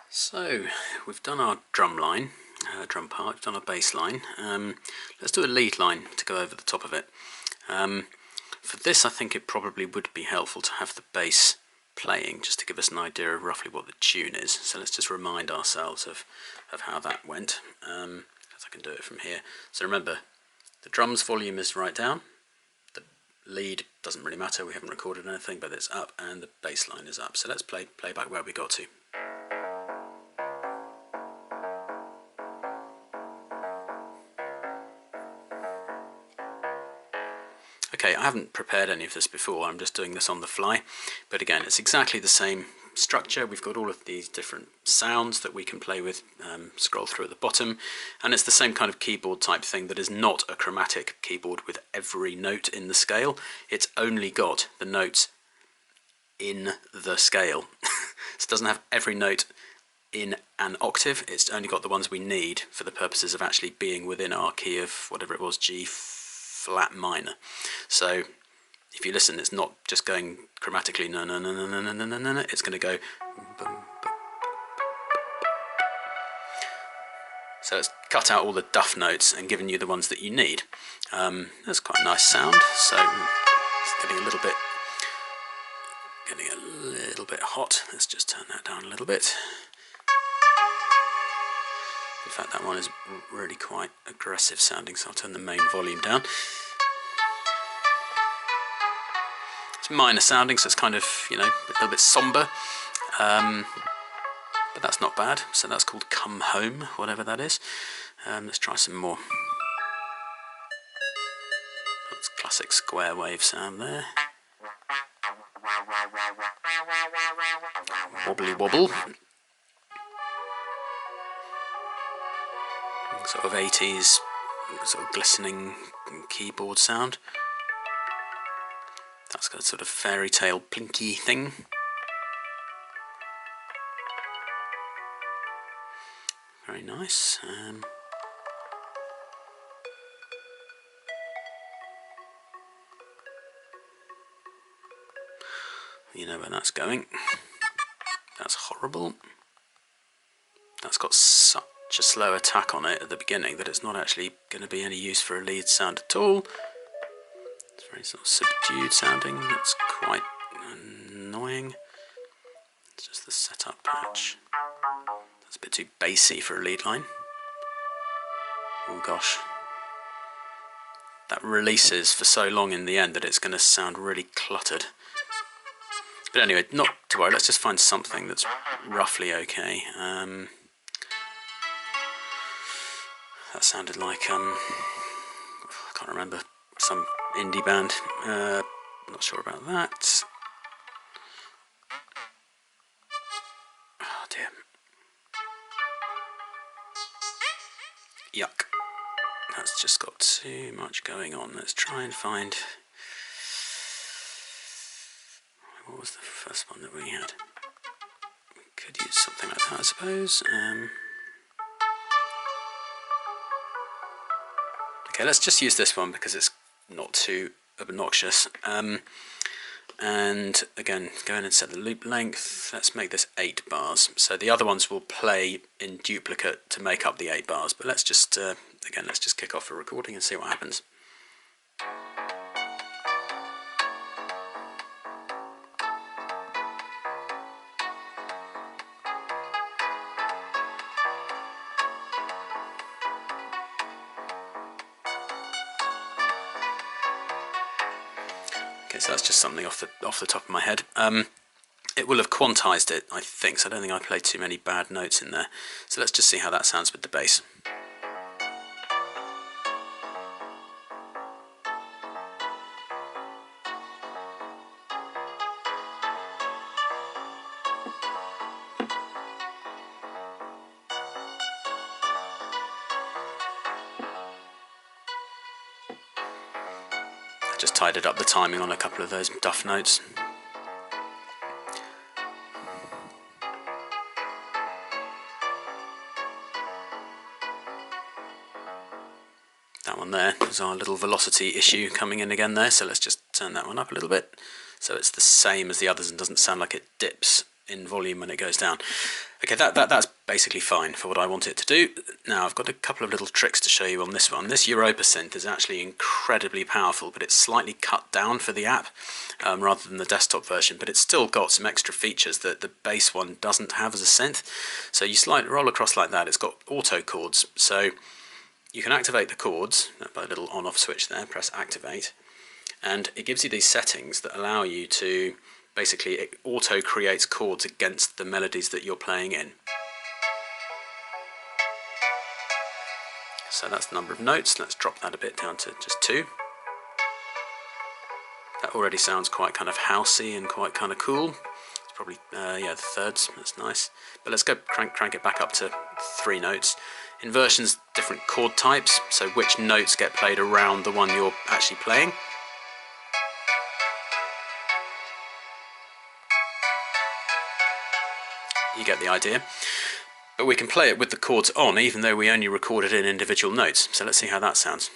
So we've done our drum line, drum part, we've done our bass line. Let's do a lead line to go over the top of it. For this I think it probably would be helpful to have the bass playing just to give us an idea of roughly what the tune is. So let's just remind ourselves of how that went, as I can do it from here. So remember, the drums volume is right down, the lead doesn't really matter, we haven't recorded anything, but it's up, and the bass line is up. So let's play back where we got to. Okay, I haven't prepared any of this before, I'm just doing this on the fly, but again it's exactly the same structure. We've got all of these different sounds that we can play with, scroll through at the bottom, and it's the same kind of keyboard type thing that is not a chromatic keyboard with every note in the scale. It's only got the notes in the scale. So it doesn't have every note in an octave, it's only got the ones we need for the purposes of actually being within our key of whatever it was, G flat minor. So if you listen, it's not just going chromatically no no no no no no no no no, it's going to go boom, boom. So it's cut out all the duff notes and given you the ones that you need. That's quite a nice sound. So it's getting a little bit hot. Let's just turn that down a little bit. In fact, that one is really quite aggressive sounding, so I'll turn the main volume down. It's minor sounding, so it's kind of, you know, a little bit somber, but that's not bad. So that's called Come Home, whatever that is. Let's try some more. That's classic square wave sound there. Wobbly wobble. Sort of 80s, sort of glistening keyboard sound. That's got a sort of fairy tale plinky thing. Very nice. You know where that's going. That's horrible. That's got such a slow attack on it at the beginning that it's not actually going to be any use for a lead sound at all. It's very sort of subdued sounding. That's quite annoying. It's just the setup patch. That's a bit too bassy for a lead line. Oh gosh. That releases for so long in the end that it's going to sound really cluttered. But anyway, not to worry, let's just find something that's roughly okay. That sounded like, I can't remember, some indie band. Not sure about that. Oh dear. Yuck. That's just got too much going on. Let's try and find... What was the first one that we had? We could use something like that, I suppose. Okay, let's just use this one because it's not too obnoxious. And again, go in and set the loop length. Let's make this 8 bars. So the other ones will play in duplicate to make up the 8 bars. But let's just, again, let's just kick off a recording and see what happens. Okay, so that's just something off the top of my head. It will have quantized it, I think, so I don't think I played too many bad notes in there. So let's just see how that sounds with the bass. Just tidied up the timing on a couple of those duff notes. That one there is our little velocity issue coming in again there, so let's just turn that one up a little bit so it's the same as the others and doesn't sound like it dips in volume when it goes down. Okay, that's basically fine for what I want it to do. Now I've got a couple of little tricks to show you on this one. This Europa synth is actually incredibly powerful, but it's slightly cut down for the app rather than the desktop version, but it's still got some extra features that the base one doesn't have as a synth. So you roll across like that, it's got auto chords, so you can activate the chords by a little on-off switch there, press activate, and it gives you these settings that allow you to basically, it auto creates chords against the melodies that you're playing in. So that's the number of notes. Let's drop that a bit down to just 2. That already sounds quite kind of housey and quite kind of cool. It's probably, yeah, the thirds, that's nice. But let's go crank it back up to 3 notes. Inversions, different chord types, so which notes get played around the one you're actually playing. You get the idea. But we can play it with the chords on, even though we only recorded in individual notes. So let's see how that sounds.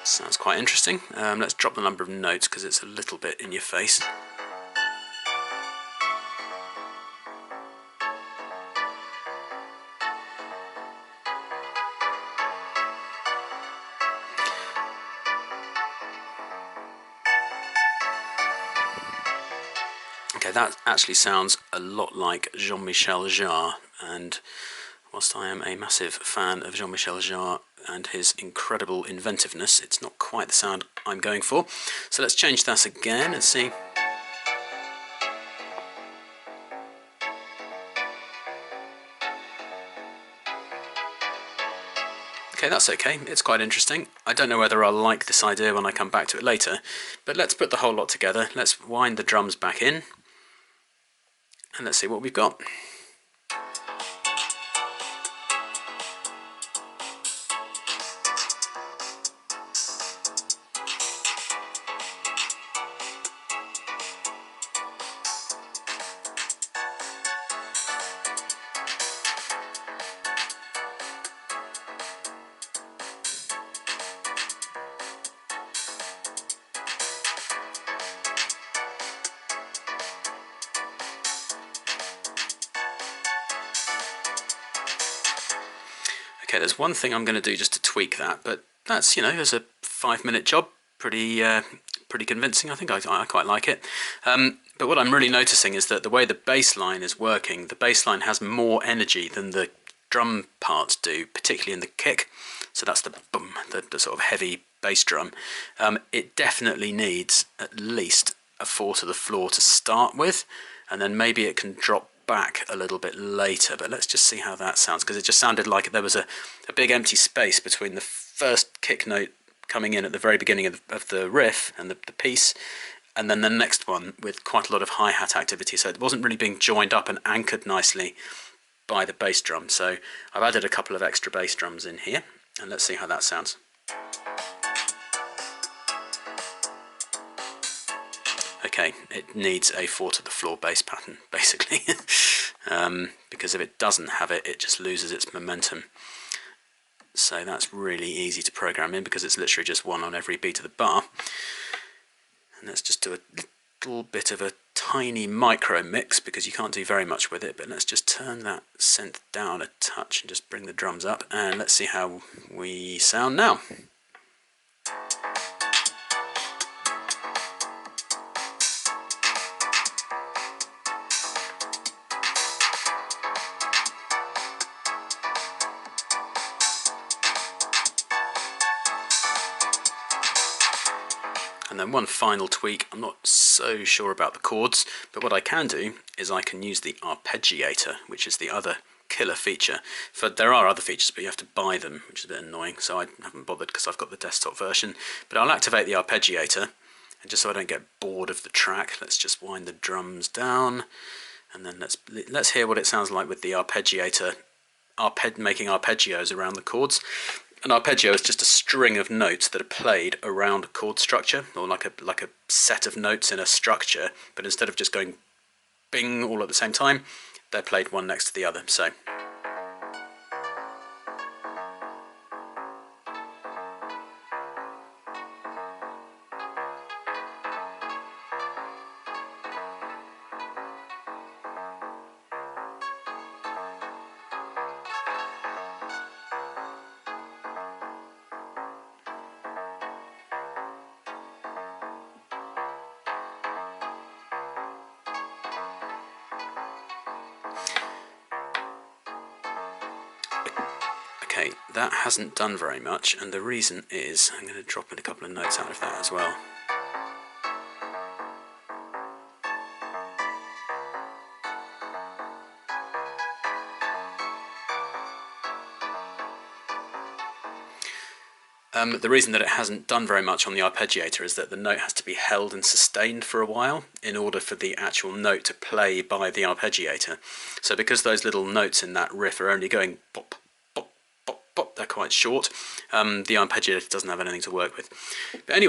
Sounds quite interesting. Let's drop the number of notes because it's a little bit in your face. Okay, that actually sounds a lot like Jean-Michel Jarre, and whilst I am a massive fan of Jean-Michel Jarre and his incredible inventiveness, it's not quite the sound I'm going for. So let's change that again and see. Okay, that's okay, it's quite interesting. I don't know whether I'll like this idea when I come back to it later, but let's put the whole lot together. Let's wind the drums back in, and let's see what we've got. Okay, there's one thing I'm going to do just to tweak that, but that's, you know, as a 5-minute job, pretty convincing. I think I quite like it. But what I'm really noticing is that the way the bass line is working, the bass line has more energy than the drum parts do, particularly in the kick. So that's the boom, the sort of heavy bass drum. It definitely needs at least a 4 to the floor to start with, and then maybe it can drop back a little bit later, but let's just see how that sounds, because it just sounded like there was a big empty space between the first kick note coming in at the very beginning of the riff and the piece, and then the next one with quite a lot of hi-hat activity, so it wasn't really being joined up and anchored nicely by the bass drum. So I've added a couple of extra bass drums in here, and let's see how that sounds. Okay, it needs a 4 to the floor bass pattern, basically, because if it doesn't have it, it just loses its momentum. So that's really easy to program in, because it's literally just 1 on every beat of the bar. And let's just do a little bit of a tiny micro mix, because you can't do very much with it, but let's just turn that synth down a touch and just bring the drums up, and let's see how we sound now. And then one final tweak, I'm not so sure about the chords, but what I can do is I can use the arpeggiator, which is the other killer feature. There are other features, but you have to buy them, which is a bit annoying, so I haven't bothered because I've got the desktop version. But I'll activate the arpeggiator, and just so I don't get bored of the track, let's just wind the drums down, and then let's hear what it sounds like with the arpeggiator, making arpeggios around the chords. An arpeggio is just a string of notes that are played around a chord structure, or like a set of notes in a structure, but instead of just going bing all at the same time. They're played one next to the other. So. Okay, that hasn't done very much, and the reason is, I'm going to drop in a couple of notes out of that as well. The reason that it hasn't done very much on the arpeggiator is that the note has to be held and sustained for a while in order for the actual note to play by the arpeggiator. So because those little notes in that riff are only going pop, pop, pop, pop, they're quite short, the arpeggiator doesn't have anything to work with. But anyway,